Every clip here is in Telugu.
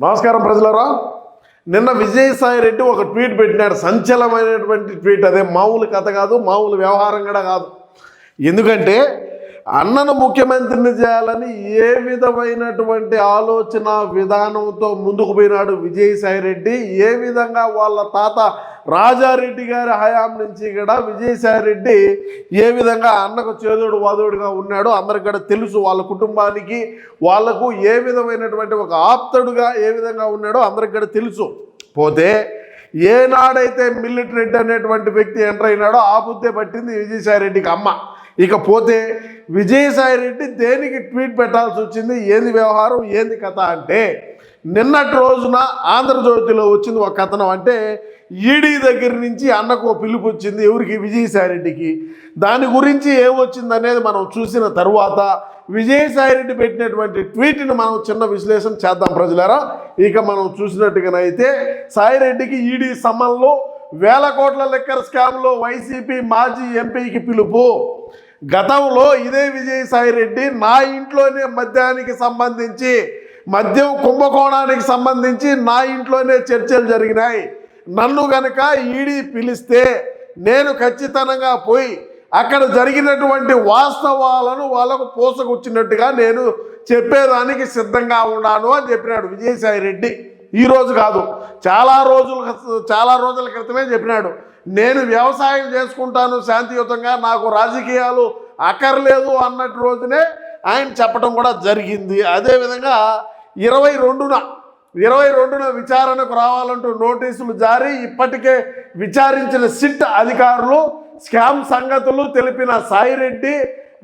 నమస్కారం ప్రజలారా. నిన్న విజయసాయి రెడ్డి ఒక ట్వీట్ పెట్టినాడు. సంచలనమైనటువంటి ట్వీట్. అదే మామూలు కథ కాదు, మామూలు వ్యవహారం కూడా కాదు. ఎందుకంటే అన్నను ముఖ్యమంత్రిని చేయాలని ఏ విధమైనటువంటి ఆలోచన విధానంతో ముందుకు పోయినాడు విజయసాయి రెడ్డి. ఏ విధంగా వాళ్ళ తాత రాజారెడ్డి గారి హయాం నుంచి కూడా విజయసాయి రెడ్డి ఏ విధంగా అన్నకు చేదోడు వాదోడుగా ఉన్నాడో అందరికి కూడా తెలుసు. వాళ్ళ కుటుంబానికి వాళ్లకు ఏ విధమైనటువంటి ఒక ఆప్తుడుగా ఏ విధంగా ఉన్నాడో అందరికి కూడా తెలుసు. పోతే ఏనాడైతే మిల్లెట్ రెడ్డి అనేటువంటి వ్యక్తి ఎంటర్ అయినాడో ఆ బుద్ధే పట్టింది విజయసాయి రెడ్డికి అమ్మ. ఇకపోతే విజయసాయి రెడ్డి దేనికి ట్వీట్ పెట్టాల్సి వచ్చింది, ఏంది వ్యవహారం, ఏంది కథ అంటే, నిన్నటి రోజున ఆంధ్రజ్యోతిలో వచ్చింది ఒక కథనం. అంటే ఈడీ దగ్గర నుంచి అన్నకు పిలుపు వచ్చింది. ఎవరికి? విజయసాయి రెడ్డికి. దాని గురించి ఏమొచ్చింది అనేది మనం చూసిన తర్వాత విజయసాయి రెడ్డి పెట్టినటువంటి ట్వీట్ని మనం చిన్న విశ్లేషణ చేద్దాం ప్రజలారా. ఇక మనం చూసినట్టుగానైతే సాయిరెడ్డికి ఈడీ సమన్లో 1000 కోట్ల లిక్కర్ స్కామ్లో వైసీపీ మాజీ ఎంపీకి పిలుపు. గతంలో ఇదే విజయసాయి రెడ్డి నా ఇంట్లోనే మద్యానికి సంబంధించి, మద్యం కుంభకోణానికి సంబంధించి నా ఇంట్లోనే చర్చలు జరిగినాయి. నన్ను గనక ఈడీ పిలిస్తే నేను ఖచ్చితంగా పోయి అక్కడ జరిగినటువంటి వాస్తవాలను వాళ్ళకు పోసకొచ్చినట్టుగా నేను చెప్పేదానికి సిద్ధంగా ఉన్నాను అని చెప్పినాడు విజయసాయి రెడ్డి. ఈరోజు కాదు, చాలా రోజుల క్రితమే చెప్పినాడు. నేను వ్యవసాయం చేసుకుంటాను శాంతియుతంగా, నాకు రాజకీయాలు అక్కర్లేదు అన్నట్టు రోజునే ఆయన చెప్పడం కూడా జరిగింది. అదేవిధంగా 22న విచారణకు రావాలంటూ నోటీసులు జారీ. ఇప్పటికే విచారించిన సిట్ అధికారులు స్కామ్ సంగతులు తెలిపిన సాయిరెడ్డి,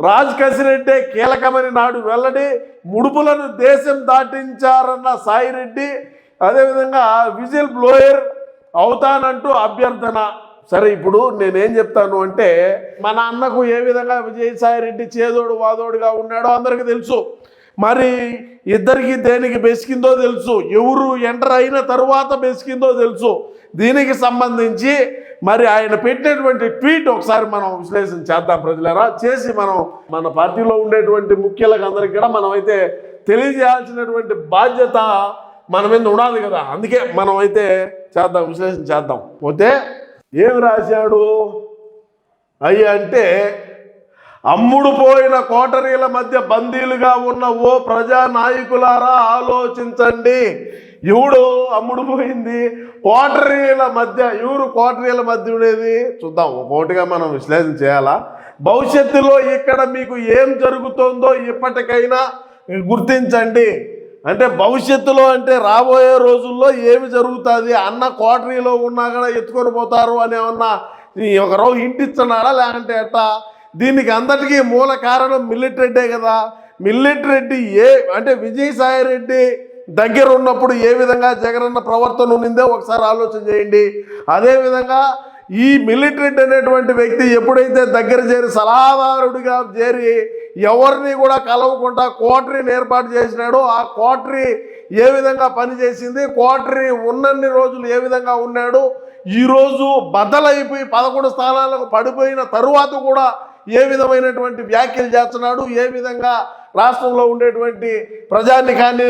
రాజ్ కసిరెడ్డి కీలకమని నాడు వెల్లడి. ముడుపులను దేశం దాటించారన్న సాయిరెడ్డి అదేవిధంగా విజిల్ బ్లోయర్ అవుతానంటూ అభ్యర్థన. సరే, ఇప్పుడు నేనేం చెప్తాను అంటే, మన అన్నకు ఏ విధంగా విజయసాయి రెడ్డి చేదోడు వాదోడుగా ఉన్నాడో అందరికీ తెలుసు. మరి ఇద్దరికి దేనికి బెసికిందో తెలుసు, ఎవరు ఎంటర్ అయిన తరువాత బెసికిందో తెలుసు. దీనికి సంబంధించి మరి ఆయన పెట్టినటువంటి ట్వీట్ ఒకసారి మనం విశ్లేషణ చేద్దాం ప్రజలారా. చేసి మనం మన పార్టీలో ఉండేటువంటి ముఖ్యులకు అందరికీ కూడా మనం అయితే తెలియజేయాల్సినటువంటి బాధ్యత మన మీద ఉండాలి కదా. అందుకే మనం అయితే చేద్దాం, విశ్లేషణ చేద్దాం. పోతే ఏం రాశాడు అయ్యా అంటే, అమ్ముడు పోయిన కోటరీల మధ్య బందీలుగా ఉన్న ఓ ప్రజా నాయకులారా ఆలోచించండి. ఎవడు అమ్ముడు పోయింది? కోటరీల మధ్య. ఎవరు కోటరీల మధ్య ఉండేది? చూద్దాం, ఒక్కొక్కటిగా మనం విశ్లేషణ చేయాలా. భవిష్యత్తులో ఇక్కడ మీకు ఏం జరుగుతుందో ఇప్పటికైనా గుర్తించండి. అంటే భవిష్యత్తులో అంటే రాబోయే రోజుల్లో ఏమి జరుగుతుంది, అన్న కోటరీలో ఉన్నా కూడా ఎత్తుకొని పోతారు అని ఏమన్నా ఒకరో ఇంటిస్తున్నాడా లేకంటే ఎట్టా? దీనికి అందరికీ మూల కారణం మిల్లెట్ రెడ్డే కదా. మిల్లెట్ రెడ్డి అంటే విజయసాయి రెడ్డి దగ్గర ఉన్నప్పుడు ఏ విధంగా జగనన్న ప్రవర్తన ఉండిందో ఒకసారి ఆలోచన చేయండి. అదేవిధంగా ఈ మిల్లెట్ రెడ్డి అనేటువంటి వ్యక్తి ఎప్పుడైతే దగ్గర చేరి సలహాదారుడిగా చేరి ఎవరిని కూడా కలవకుండా కోటరీని ఏర్పాటు చేసినాడో ఆ కోటరీ ఏ విధంగా పనిచేసింది, కోటరీ ఉన్నన్ని రోజులు ఏ విధంగా ఉన్నాడు, ఈరోజు బద్దలైపోయి 11 స్థానాలకు పడిపోయిన తరువాత కూడా ఏ విధమైనటువంటి వ్యాఖ్యలు చేస్తున్నాడు, ఏ విధంగా రాష్ట్రంలో ఉండేటువంటి ప్రజానికాన్ని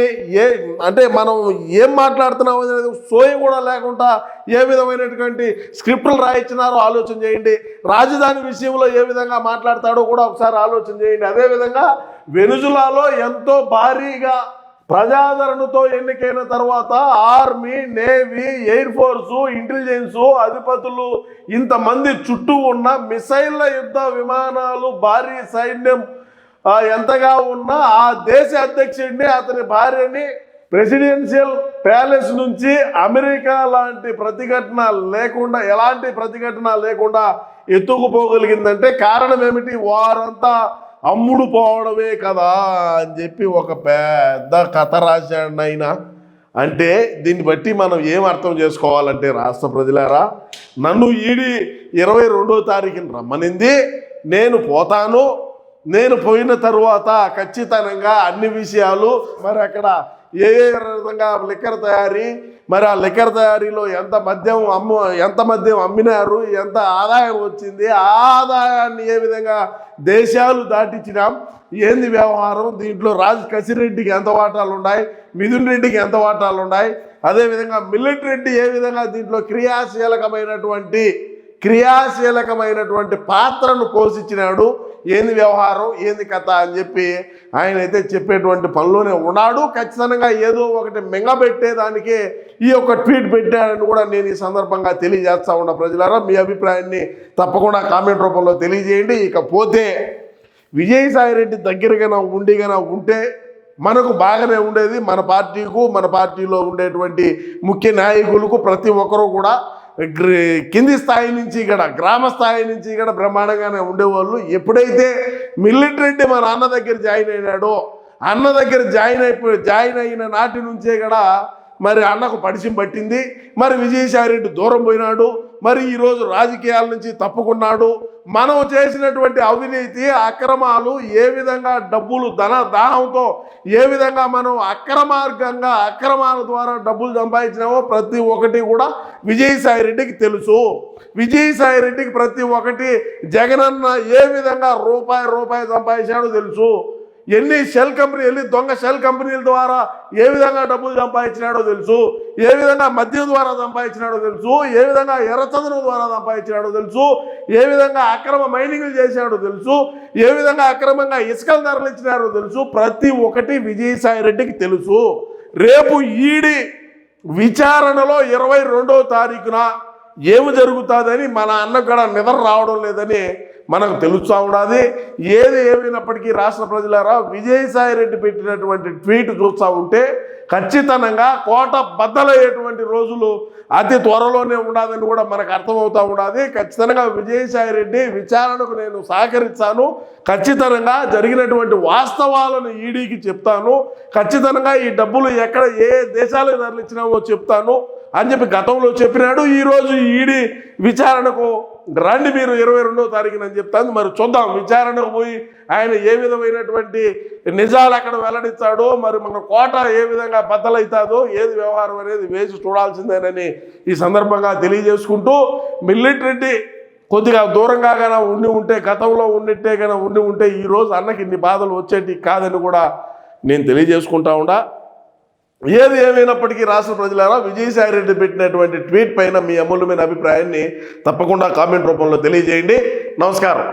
అంటే మనం ఏం మాట్లాడుతున్నాం అనేది సోయం కూడా లేకుండా ఏ విధమైనటువంటి స్క్రిప్టులు రాయించినారో ఆలోచన చేయండి. రాజధాని విషయంలో ఏ విధంగా మాట్లాడతాడో కూడా ఒకసారి ఆలోచన చేయండి. అదేవిధంగా వెనుజులాలో ఎంతో భారీగా ప్రజాదరణతో ఎన్నికైన తర్వాత army, navy, air force, intelligence అధిపతులు ఇంతమంది చుట్టూ ఉన్న మిసైళ్ల యుద్ధ విమానాలు, భారీ సైన్యం ఎంతగా ఉన్నా ఆ దేశ అధ్యక్షుడిని, అతని భార్యని ప్రెసిడెన్షియల్ ప్యాలెస్ నుంచి అమెరికా లాంటి ప్రతిఘటన లేకుండా, ఎలాంటి ప్రతిఘటన లేకుండా ఎత్తుకుపోగలిగిందంటే కారణం ఏమిటి? వారంతా అమ్ముడు పోవడమే కదా అని చెప్పి ఒక పెద్ద కథ రాశాడు ఆయన. అంటే దీన్ని బట్టి మనం ఏం అర్థం చేసుకోవాలంటే, రాష్ట్ర ప్రజలారా, నన్ను ఈడీ 22వ తారీఖున రమ్మనింది, నేను పోతాను. నేను పోయిన తరువాత ఖచ్చితంగా అన్ని విషయాలు, మరి అక్కడ ఏ విధంగా లిక్కర్ తయారీ, మరి ఆ లిక్కర్ తయారీలో ఎంత మద్యం అమ్మినారు, ఎంత ఆదాయం వచ్చింది, ఆ ఆదాయాన్ని ఏ విధంగా దేశాలు దాటించినాం, ఏంది వ్యవహారం, దీంట్లో రాజ్ కసిరెడ్డికి ఎంత వాటాలు ఉన్నాయి, మిథున్ రెడ్డికి ఎంత వాటాలు ఉన్నాయి, అదేవిధంగా మిల్లెట్ రెడ్డి ఏ విధంగా దీంట్లో క్రియాశీలకమైనటువంటి పాత్రను పోషించినాడు, ఏంది వ్యవహారం, ఏంది కథ అని చెప్పి ఆయన అయితే చెప్పేటువంటి పనిలోనే ఉన్నాడు. ఖచ్చితంగా ఏదో ఒకటి మింగబెట్టేదానికే ఈ యొక్క ట్వీట్ పెట్టాడని కూడా నేను ఈ సందర్భంగా తెలియజేస్తా ఉన్నా. ప్రజలారా, మీ అభిప్రాయాన్ని తప్పకుండా కామెంట్ రూపంలో తెలియజేయండి. ఇకపోతే విజయసాయిరెడ్డి దగ్గరగా ఉంటే మనకు బాగానే ఉండేది. మన పార్టీకు, మన పార్టీలో ఉండేటువంటి ముఖ్య నాయకులకు ప్రతి ఒక్కరూ కూడా కింది స్థాయి నుంచి ఇక్కడ గ్రామ స్థాయి నుంచి ఇక్కడ బ్రహ్మాండంగానే ఉండేవాళ్ళు. ఎప్పుడైతే మిల్లెట్ రెడ్డి మన అన్న దగ్గర జాయిన్ అయినాడో, అన్న దగ్గర జాయిన్ అయిన నాటి నుంచే కూడా మరి అన్నకు పడిసిం పట్టింది. మరి విజయసాయిరెడ్డి దూరం పోయినాడు, మరి ఈరోజు రాజకీయాల నుంచి తప్పుకున్నాడు. మనం చేసినటువంటి అవినీతి అక్రమాలు, ఏ విధంగా డబ్బులు దాహంతో ఏ విధంగా మనం అక్రమాల ద్వారా డబ్బులు సంపాదించినామో ప్రతి ఒక్కటి కూడా విజయసాయిరెడ్డికి తెలుసు. విజయసాయిరెడ్డికి ప్రతి ఒక్కటి జగనన్న ఏ విధంగా రూపాయి సంపాదించాడో తెలుసు. ఎన్ని దొంగ షెల్ కంపెనీల ద్వారా ఏ విధంగా డబ్బులు సంపాదించినాడో తెలుసు, ఏ విధంగా మద్యం ద్వారా సంపాదించినాడో తెలుసు, ఏ విధంగా ఎర్రచందనం ద్వారా సంపాదించినాడో తెలుసు, ఏ విధంగా అక్రమ మైనింగ్లు చేశాడో తెలుసు, ఏ విధంగా అక్రమంగా ఇసుకలు తరలించినాడో తెలుసు. ప్రతి ఒక్కటి విజయసాయిరెడ్డికి తెలుసు. రేపు ఈడీ విచారణలో 22వ తారీఖున ఏమి జరుగుతుందని మన అన్నకు కూడా నిద్ర రావడం లేదని మనకు తెలుస్తూ ఉన్నది. ఏది ఏమైనప్పటికీ రాష్ట్ర ప్రజలారా, విజయసాయిరెడ్డి పెట్టినటువంటి ట్వీట్ చూస్తూ ఉంటే ఖచ్చితంగా కోట బద్దలయ్యేటువంటి రోజులు అతి త్వరలోనే ఉన్నదని కూడా మనకు అర్థమవుతూ ఉన్నది. ఖచ్చితంగా విజయసాయిరెడ్డి విచారణకు నేను సహకరిస్తాను, ఖచ్చితంగా జరిగినటువంటి వాస్తవాలను ఈడీకి చెప్తాను, ఖచ్చితంగా ఈ డబ్బులు ఎక్కడ ఏ దేశాలకు తరలించినామో చెప్తాను అని చెప్పి గతంలో చెప్పినాడు. ఈరోజు ఈడీ విచారణకు రండి మీరు 22వ తారీఖున అని చెప్తాను. మరి చూద్దాం, విచారణకు పోయి ఆయన ఏ విధమైనటువంటి నిజాలు అక్కడ వెల్లడిస్తాడో, మరి మన కోట ఏ విధంగా బద్దలవుతుందో, ఏది వ్యవహారం అనేది వేసి చూడాల్సిందేనని ఈ సందర్భంగా తెలియజేసుకుంటూ, మిల్లెట్ రెడ్డి కొద్దిగా దూరంగా కానీ గతంలో ఉండి ఉంటే ఈరోజు అన్నకి ఇన్ని బాధలు వచ్చేటి కాదని కూడా నేను తెలియజేసుకుంటా ఉండా. ఏది ఏమైనప్పటికీ రాష్ట్ర ప్రజలారా, విజయసాయిరెడ్డి పెట్టినటువంటి ట్వీట్ పైన మీ అమూల్యమైన అభిప్రాయాన్ని తప్పకుండా కామెంట్ రూపంలో తెలియజేయండి. నమస్కారం.